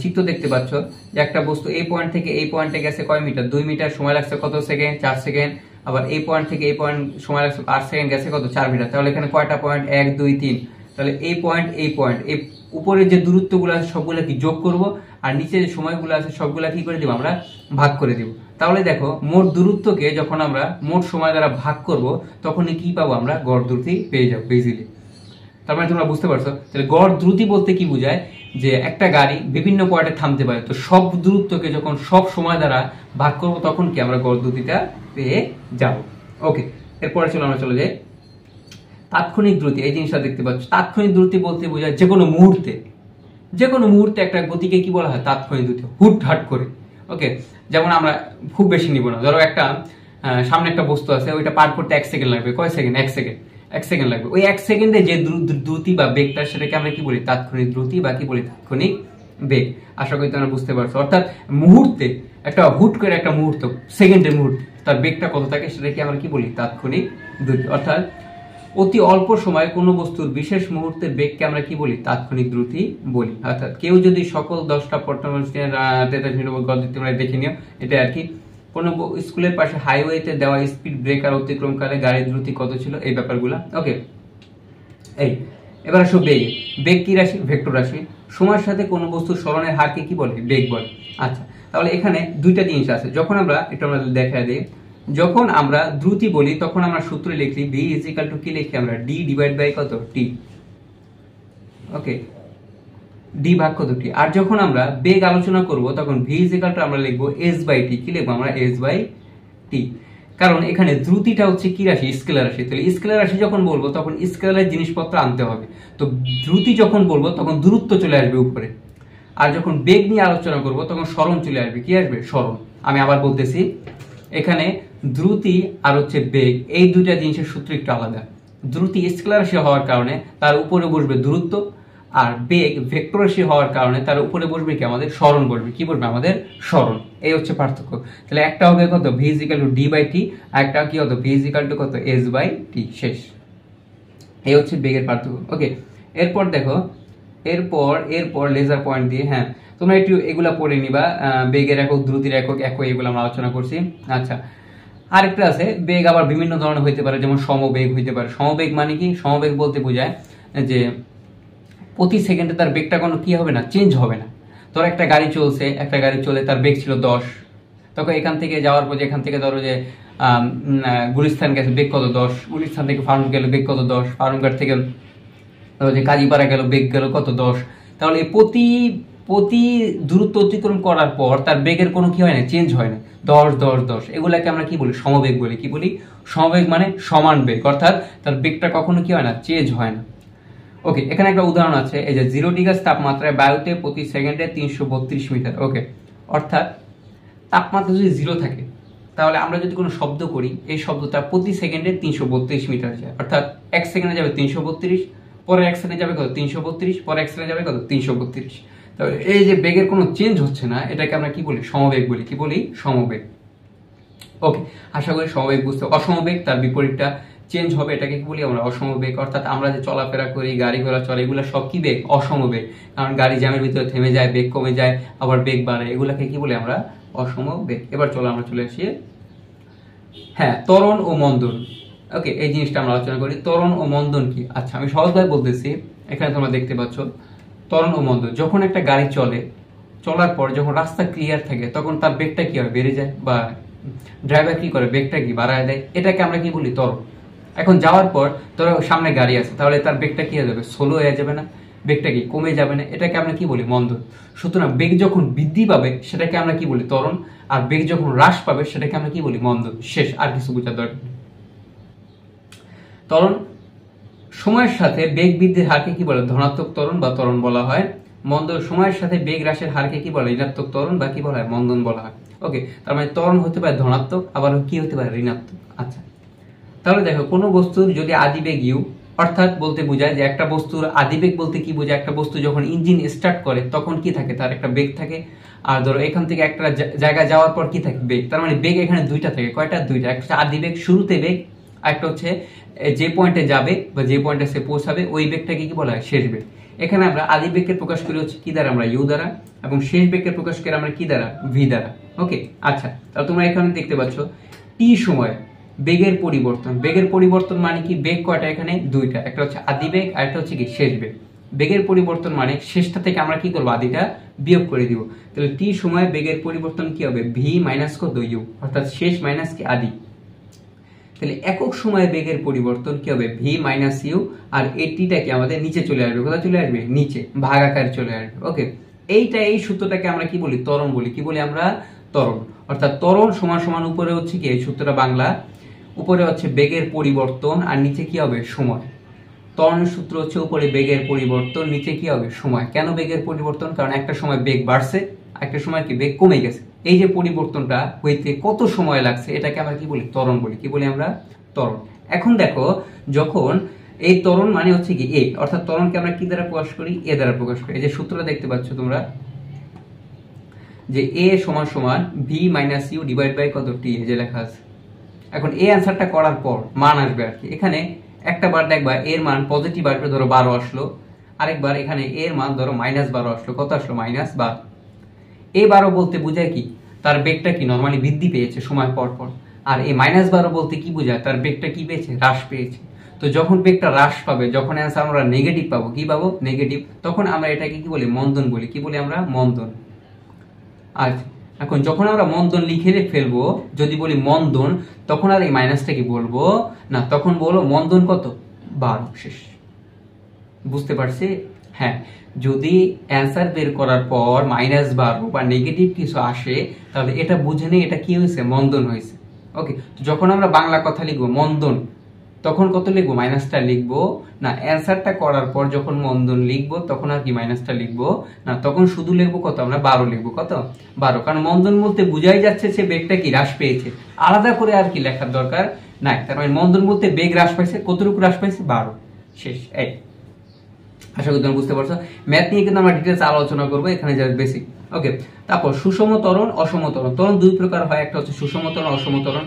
চিত্র দেখতে পাচ্ছ যে একটা বস্তু এই পয়েন্ট থেকে এই পয়েন্টে গেছে কয় মিটার 2 মিটার, সময় লাগছে কত সেকেন্ড 4 সেকেন্ড, আবার এই পয়েন্ট থেকে এই পয়েন্ট সময় লাগছে 8 সেকেন্ড, গেছে কত 4 মিটার। তাহলে এখানে কয়টা পয়েন্ট 1 2 3, তাহলে এই পয়েন্ট এই উপরে যে দূরত্বগুলো আছে সবগুলো কি যোগ করব আর নিচে যে সময়গুলো আছে সবগুলা কি করে দিব আমরা ভাগ করে দিব। তাহলে দেখো মোট দূরত্বকে যখন আমরা মোট সময় দ্বারা ভাগ করব তখন কি পাবো আমরা গড় দ্রুতি পেয়ে যাবো ইজিলি। তার মানে তোমরা বুঝতে পারছো। তাহলে গড় দ্রুতি বলতে কি বোঝায় যে একটা গাড়ি বিভিন্ন পয়েন্টে থামতে পারে, তো সব দূরত্বকে যখন সব সময় দ্বারা ভাগ করব তখন কি আমরা গড় দ্রুতিটা পেয়ে যাব। ওকে, এরপরে আমরা চলে যাই তাৎক্ষণিক দ্রুতি। এই জিনিসটা দেখতে পাচ্ছ, তাৎক্ষণিক দ্রুতি বলতে বোঝায় যে কোনো মুহূর্তে একটা গতিকে কি বলা হয় তাৎক্ষণিক দ্রুতি, হুট হাট করে। ওকে, যেমন আমরা খুব বেশি নিব না, ধরো একটা সামনে একটা বস্তু আছে ওইটা পার করতে 1 সেকেন্ড লাগবে, কয় সেকেন্ড 1 সেকেন্ড লাগবে। ওই 1 সেকেন্ডে যে দ্রুতি বা বেগটা সেটাকে আমরা কি বলি তাৎক্ষণিক দ্রুতি বা কি বলি তাৎক্ষণিক বেগ। আশা করি তোমরা বুঝতে পারছো। অর্থাৎ মুহূর্তে একটা হুট করে একটা মুহূর্ত, সেকেন্ডের মুহূর্ত তার বেগটা কত থাকে সেটাকে আমরা কি বলি তাৎক্ষণিক দ্রুতি। অর্থাৎ অতি অল্প সময়ে কোনো বস্তুর বিশেষ মুহূর্তের বেগকে আমরা কি বলি তাৎক্ষণিক দ্রুতি বলি। অর্থাৎ কেউ যদি সকল 10টা তোমরা দেখে নিও, এটা আর কি কোন স্কুলের পাশে হাইওয়েতে দেওয়া স্পিড ব্রেকার অতিক্রমকালে গাড়ির দ্রুতি কত ছিল, এই ব্যাপারগুলো। ওকে, এই এবার আসো বেগ কি রাশি, ভেক্টর রাশি। সময়ের সাথে কোনো বস্তুর সরণের হারকে কি বলে বেগ বলে। আচ্ছা, তাহলে এখানে দুইটা জিনিস আছে। যখন আমরা এটা আমরা দেখা দিই, যখন আমরা দ্রুতি বলি তখন আমরা সূত্র লিখি v = কি লিখি আমরা d ডিভাইড বাই কত t। ওকে, ডি ভাগ কত টি। আর যখন আমরা বেগ আলোচনা করব তখন ভি ইজ ইকুয়াল টু আমরা লিখবো এস বাই টি। কি লিখবো আমরা? এস বাই টি। কারণ এখানে দ্রুতিটা হচ্ছে কি রাশি? স্কেলার রাশি। তাহলে স্কেলার রাশি যখন বলবো তখন স্কেলারের জিনিসপত্র আনতে হবে। তো দ্রুতি যখন বলবো তখন দূরত্ব চলে আসবে উপরে। আর যখন বেগ নিয়ে আলোচনা করব তখন সরণ চলে আসবে। কি আসবে? সরণ। আমি আবার বলতেছি, এখানে দ্রুতি আর হচ্ছে বেগ, এই দুইটা জিনিসের সূত্র একটু আলাদা। দ্রুতি স্কেলার রাশি হওয়ার কারণে তার উপরে বসবে দূরত্ব, আর বেগ ভেক্টর রাশি হওয়ার কারণে তার উপরে বসবে কি? আমাদের সরণ বসবে। কি বসবে? আমাদের সরণ। এই হচ্ছে পার্থক্য। তাহলে একটা হবে কত? V is equal to D by T, আর একটা কি হতো? ভি ইজ ইকুয়াল টু কত? S by T. শেষ। এই হচ্ছে বেগের পার্থক্য। ওকে, এরপর দেখো, এরপর লেজার পয়েন্ট দিয়ে, হ্যাঁ তোমরা একটু এগুলা পড়ে নিবা। বেগের একক, দ্রুতির একক, এগুলো আমরা আলোচনা করছি। আচ্ছা, আরেকটা আছে, বেগ আবার বিভিন্ন ধরনের হইতে পারে, যেমন সমবেগ হইতে পারে। সমবেগ মানে কি? সমবেগ বলতে বোঝায় যে প্রতি সেকেন্ডে তার বেগটা কোনো কি হবে না? চেঞ্জ হবে না। ধরো একটা গাড়ি চলে, তার বেগ ছিল 10, তখন এখান থেকে যাওয়ার পর, এখান থেকে ধরো যে গুলিস্তান গেছে, বেগ কত? 10। গুলিস্তান থেকে ফার্ম গেল, বেগ কত? 10। ফার্মঘাট থেকে ধরো যে কাজীপাড়া গেল, বেগ গেল কত? 10। তাহলে প্রতি দূরত্ব অতিক্রম করার পর তার বেগের কোনো কি হয় না? চেঞ্জ হয় না। 10 10 10, এগুলাকে আমরা কি বলি? সমবেগ বলি। কি বলি? সমবেগ মানে সমান বেগ, অর্থাৎ তার বেগটা কখনো কি হয় না? চেঞ্জ হয় না। ওকে, এখানে একটা উদাহরণ আছে, এই যে 0 ডিগ্রি তাপমাত্রায় বায়ুতে প্রতি সেকেন্ডে 332 মিটার। ওকে, অর্থাৎ তাপমাত্রা যদি 0 থাকে তাহলে আমরা যদি কোনো শব্দ করি, এই শব্দটা প্রতি সেকেন্ডে 332 মিটার যায়। অর্থাৎ 1 সেকেন্ডে যাবে 332, পরে 1 সেকেন্ডে যাবে কত? 332, পরে 1 সেকেন্ডে যাবে কত? 332। তাহলে এই যে বেগের কোনো চেঞ্জ হচ্ছে না, এটাকে আমরা কি বলি? সমবেগ বলি। কি বলি? সমবেগ। ওকে, আশা করি সমবেগ বুঝতে। অসমবেগ তার বিপরীতটা চেঞ্জ হবে, এটাকে কি বলি আমরা? অসমবেগ। অর্থাৎ আমরা যে চলাফেরা করি, গাড়ি ঘোড়া চলে, এগুলো সব কি বেগ? অসমবেগ। কারণ গাড়ি জ্যামের ভিতরে থেমে যায়, বেগ কমে যায়, আবার বেগ বাড়ে, এগুলাকে কি বলি আমরা? অসমবেগ। এবার চলো আমরা চলে আসি, হ্যাঁ, ত্বরণ ও মন্দন। ওকে, এই জিনিসটা আমরা আলোচনা করি। ত্বরণ ও মন্দন কি? আচ্ছা, আমি সহজভাবে বলতেছি। এখানে তোমরা দেখতে পাচ্ছ ত্বরণ ও মন্দন। যখন একটা গাড়ি চলার পর যখন রাস্তা ক্লিয়ার থাকে তখন তার বেগটা কি হয়? বেড়ে যায়, বা ড্রাইভার কি করে? বেগটা কি বাড়ায় দেয়। এটাকে আমরা কি বলি? ত্বরণ। এখন যাওয়ার পর ধরো সামনে গাড়ি আছে, তাহলে তার বেগটা কি হয়ে যাবে? স্লো হয়ে যাবে না? বেগটা কি কমে যাবে না? এটাকে আমরা কি বলি? মন্দন। সুতরাং বেগ যখন বৃদ্ধি পাবে সেটাকে আমরা কি বলি? ত্বরণ। আর বেগ যখন হ্রাস পাবে সেটাকে আমরা কি বলি? মন্দন। শেষ, আর কিছু বোঝার দরকার নেই। ত্বরণ, সময়ের সাথে বেগ বৃদ্ধির হারকে কি বলে? ধনাত্মক ত্বরণ বা ত্বরণ বলা হয়। মন্দন, সময়ের সাথে বেগ হ্রাসের হারকে কি বলে? ঋণাত্মক ত্বরণ বা কি বলা হয়? মন্দন বলা হয়। ওকে, তার মানে ত্বরণ হতে পারে ধনাত্মক, আবার কি হতে পারে? ঋণাত্মক। আচ্ছা, তাহলে দেখো, কোনো বস্তুর যদি আদিবেগ ইউ, অর্থাৎ বলতে বোঝায় যে একটা বস্তুর আদিবেগ বলতে কি বোঝায়? একটা বস্তু যখন ইঞ্জিন স্টার্ট করে তখন কি থাকে? তার একটা বেগ থাকে। আর ধরো এখান থেকে একটা জায়গায় যাওয়ার পর কি থাকে? বেগ। তার মানে বেগ এখানে দুইটা থাকে। কয়টা? দুইটা। একটা আদিবেগ, শুরুতে বেগ, আর একটা হচ্ছে যে পয়েন্টে যাবে বা যে পয়েন্টে সে পৌঁছাবে ওই বেগটাকে কি বলা হয়? শেষ বেগ। এখানে আমরা আদিবেগকে প্রকাশ করি হচ্ছে কি দ্বারা? আমরা ইউ দ্বারা। এবং শেষ বেগকে প্রকাশ করি আমরা কি দ্বারা? ভি দ্বারা। ওকে, আচ্ছা, তাহলে তোমরা এখানে দেখতে পাচ্ছ টি সময় বেগের পরিবর্তন। বেগের পরিবর্তন মানে কি? বেগ কয়টা এখানে? দুইটা। একটা হচ্ছে আদিবেগ, আর একটা হচ্ছে কি? শেষ বেগ। বেগের পরিবর্তন মানে শেষটা থেকে আমরা কি করবো? আদিটা বিয়োগ করে দিব। তাহলে টি সময় বেগের পরিবর্তন কি হবে? ভি মাইনাস কত? ইউ, অর্থাৎ শেষ মাইনাস কি? আদি। তাহলে একক সময়ে বেগের পরিবর্তন কি হবে? V minus U. আর এটিটাকে আমাদের নিচে চলে আসবে। কোথায় চলে আসবে? নিচে, ভাগ আকারে চলে আসবে। ওকে, এই সূত্রটাকে আমরা কি বলি? ত্বরণ বলি। কি বলি আমরা? ত্বরণ। অর্থাৎ ত্বরণ সমান সমান উপরে হচ্ছে কি? এই সূত্রটা বাংলা, উপরে হচ্ছে বেগের পরিবর্তন আর নিচে কি হবে? সময়। ত্বরণের সূত্র হচ্ছে উপরে বেগের পরিবর্তন, নিচে কি হবে? সময়। কেন বেগের পরিবর্তন? কারণ একটা সময় বেগ বাড়ছে, একটা সময় কি? বেগ কমে গেছে। এই যে পরিবর্তনটা হইতে কত সময় লাগছে, এটাকে আমরা কি বলি? ত্বরণ বলি। কি বলি আমরা? ত্বরণ। এখন দেখো, যখন এই ত্বরণ মানে হচ্ছে কি? এ, অর্থাৎ ত্বরণকে আমরা কি দ্বারা প্রকাশ করি? এ দ্বারা প্রকাশ করি। এই যে সূত্রটা দেখতে পাচ্ছ তোমরা, যে এ সমান সমান v minus u divide by কত? টি, এই যে লেখা আছে। এখন এই অ্যান্সারটা করার পর মান আসবে আর কি। এখানে একটা বার দেখবা এর মান পজিটিভ আসবে, ধরো 12 আসলো। আরেকবার এখানে এর মান ধরো -12 আসলো। কত আসলো? -12। এই 12 বলতে বোঝায় কি? তার বেগটা কি? নরমালি বৃদ্ধি পেয়েছে সময় পর পর। আর এই -12 বলতে কি বোঝায়? তার বেগটা কি পেয়েছে? হ্রাস পেয়েছে। তো যখন বেগটা হ্রাস পাবে, যখন অ্যান্সার আমরা নেগেটিভ পাবো, কি পাবো? নেগেটিভ, তখন আমরা এটাকে কি বলি? মন্দন বলি। কি বলি আমরা? মন্দন। আচ্ছা, এখন যখন আমরা মন্দন লিখে ফেলবো, যদি বলি মন্দন, তখন আর এই মাইনাসটা কি বলবো না, তখন বলবো মন্দন কত? 12। শেষ। বুঝতে পারছি? হ্যাঁ, যদি অ্যান্সার বের করার পর -12 বা নেগেটিভ কিছু আসে তাহলে এটা বুঝে নেই এটা কি হয়েছে, মন্দন হয়েছে। ওকে, যখন আমরা বাংলা কথা লিখবো মন্দন, তখন কত লিখবো, মাইনাসটা লিখবো না। অ্যান্সারটা করার পর যখন মন্দন লিখবো তখন আর কি মাইনাসটা লিখবো না, তখন শুধু লিখবো কত, আমরা 12 লিখবো। কত, 12, কারণ মন্দন বলতে বুঝাই যাচ্ছে সে বেগটা কি হ্রাস পেয়েছে, আলাদা করে আর কি লেখার দরকার নাই। তার মানে মন্দন বলতে বেগ হ্রাস পাইছে, কতটুকু হ্রাস পাইছে, 12, শেষ। এই আশা করি তুমি বুঝতে পারছো। ম্যাথ নিয়ে কিন্তু আমরা ডিটেলস আলোচনা করবো, এখানে জাস্ট বেসিক। ওকে, তারপর সুষম ত্বরণ, অসম ত্বরণ। ত্বরণ দুই প্রকার হয়, একটা হচ্ছে সুষম ত্বরণ, অসম ত্বরণ।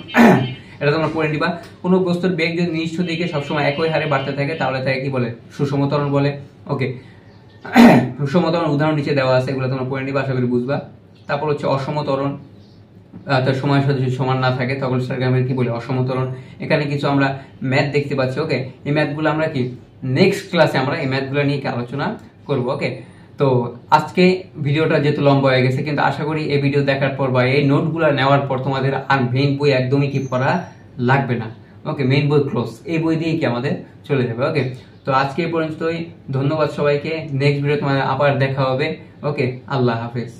এটা তোমরা পড়ে নিবা। কোনো বস্তুর বেগ যদি নির্দিষ্ট দিকে সবসময় একই হারে বাড়তে থাকে তাহলে তাকে কি বলে, সুষম ত্বরণ বলে। ওকে, সুষম ত্বরণ উদাহরণ নিচে দেওয়া আছে, এগুলো তোমরা পড়ে নিবা, আশা করি বুঝবা। তারপর হচ্ছে অসম ত্বরণ, তার সময়ের সাথে যদি সমান না থাকে তখন সেটাকে আমরা কি বলি, অসম ত্বরণ। এখানে কিছু আমরা ম্যাথ দেখতে পাচ্ছি। ওকে, এই ম্যাথগুলো আমরা কি নেক্সট ক্লাসে আমরা এই ম্যাথগুলো নিয়ে আলোচনা করব। ওকে, তো আজকে ভিডিওটা যেহেতু লম্বা হয়ে গেছে, কিন্তু আশা করি এই ভিডিও দেখার পর বা এই নোটগুলো নেওয়ার পর তোমাদের আর মেইন বই একদমই কি পড়া লাগবে না। ওকে, মেইন বই ক্লোজ, এই বই দিয়ে কি আমাদের চলে যাবে। ওকে, তো আজকে এই পর্যন্তই, ধন্যবাদ সবাইকে। নেক্সট ভিডিও তোমাদের আবার দেখা হবে। ওকে, আল্লাহ হাফেজ।